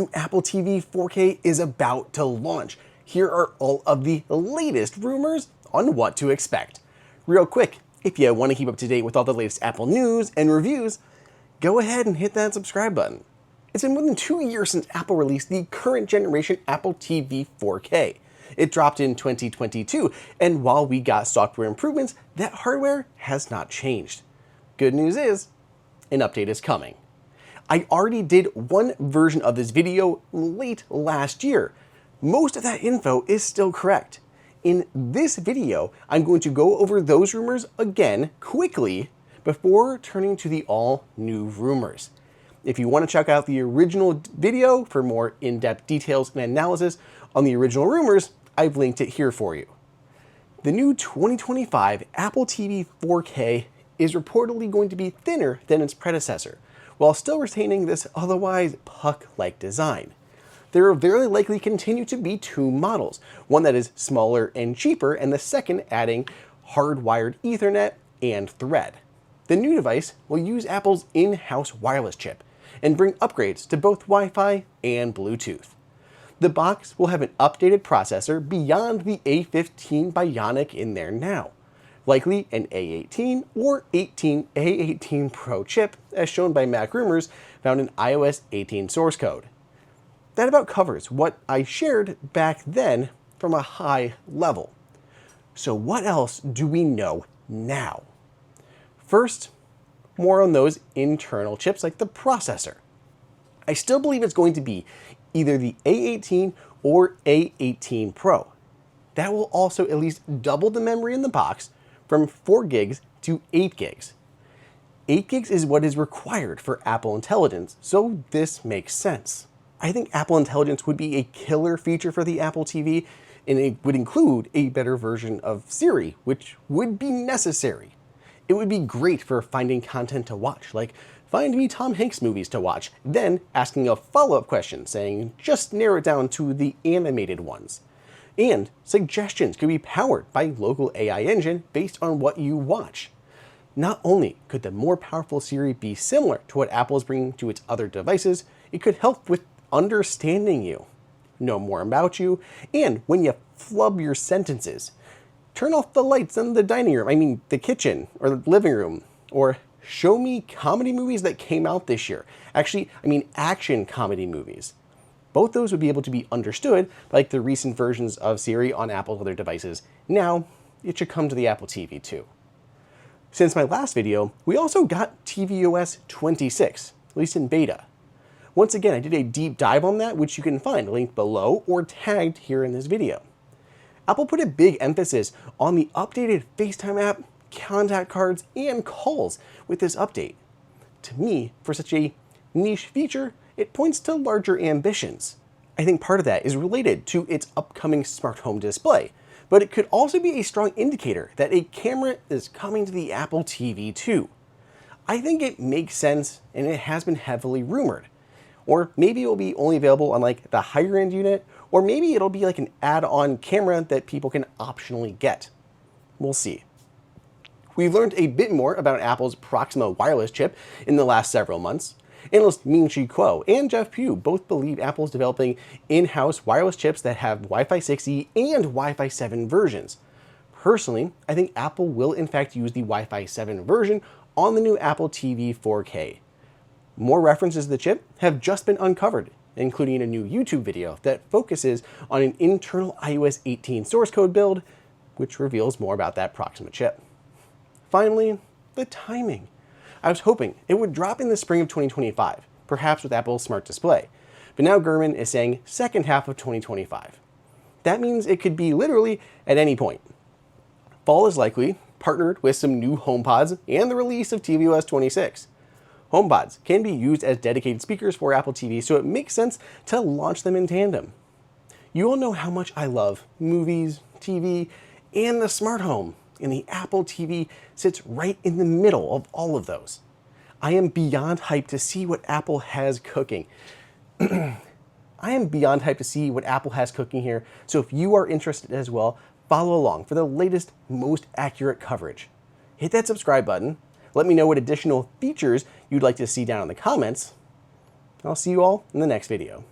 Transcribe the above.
new Apple TV 4K is about to launch. Here are all of the latest rumors on what to expect. Real quick, if you want to keep up to date with all the latest Apple news and reviews, go ahead and hit that subscribe button. It's been more than 2 years since Apple released the current generation Apple TV 4K. It dropped in 2022, and while we got software improvements, that hardware has not changed. Good news is, an update is coming. I already did one version of this video late last year. Most of that info is still correct. In this video, I'm going to go over those rumors again quickly before turning to the all-new rumors. If you want to check out the original video for more in-depth details and analysis on the original rumors, I've linked it here for you. The new 2025 Apple TV 4K is reportedly going to be thinner than its predecessor, while still retaining this otherwise puck-like design. There will very likely continue to be two models, one that is smaller and cheaper, and the second adding hardwired Ethernet and Thread. The new device will use Apple's in-house wireless chip and bring upgrades to both Wi-Fi and Bluetooth. The box will have an updated processor beyond the A15 Bionic in there now, likely an A18 or A18 Pro chip, as shown by Mac Rumors, found in iOS 18 source code. That about covers what I shared back then from a high level. So what else do we know now? First, more on those internal chips like the processor. I still believe it's going to be either the A18 or A18 Pro. That will also at least double the memory in the box from 4 gigs to 8 gigs. 8 gigs is what is required for Apple Intelligence, so this makes sense. I think Apple Intelligence would be a killer feature for the Apple TV, and it would include a better version of Siri, which would be necessary. It would be great for finding content to watch, like find me Tom Hanks movies to watch, then asking a follow-up question saying, just narrow it down to the animated ones. And suggestions could be powered by local AI engine based on what you watch. Not only could the more powerful Siri be similar to what Apple is bringing to its other devices, it could help with understanding you, know more about you, and when you flub your sentences, turn off the lights in the dining room, the kitchen or the living room, or show me comedy movies that came out this year. Actually, action comedy movies. Both those would be able to be understood like the recent versions of Siri on Apple's other devices. Now, it should come to the Apple TV too. Since my last video, we also got tvOS 26, at least in beta. Once again, I did a deep dive on that, which you can find linked below or tagged here in this video. Apple put a big emphasis on the updated FaceTime app, contact cards, and calls with this update. To me, for such a niche feature, it points to larger ambitions. I think part of that is related to its upcoming smart home display, but it could also be a strong indicator that a camera is coming to the Apple TV too. I think it makes sense, and it has been heavily rumored. Or maybe it will be only available on like the higher end unit, or maybe it'll be like an add-on camera that people can optionally get. We'll see. We've learned a bit more about Apple's Proxima wireless chip in the last several months. Analysts Ming-Chi Kuo and Jeff Pugh both believe Apple is developing in-house wireless chips that have Wi-Fi 6E and Wi-Fi 7 versions. Personally, I think Apple will in fact use the Wi-Fi 7 version on the new Apple TV 4K. More references to the chip have just been uncovered, including a new YouTube video that focuses on an internal iOS 18 source code build, which reveals more about that Proxima chip. Finally, the timing. I was hoping it would drop in the spring of 2025, perhaps with Apple's Smart Display, but now Gurman is saying second half of 2025. That means it could be literally at any point. Fall is likely, partnered with some new HomePods and the release of tvOS 26. HomePods can be used as dedicated speakers for Apple TV, so it makes sense to launch them in tandem. You all know how much I love movies, TV, and the smart home, and the Apple TV sits right in the middle of all of those. I am beyond hyped to see what Apple has cooking. I am beyond hyped to see what Apple has cooking here, so if you are interested as well, follow along for the latest, most accurate coverage. Hit that subscribe button, let me know what additional features you'd like to see down in the comments. I'll see you all in the next video.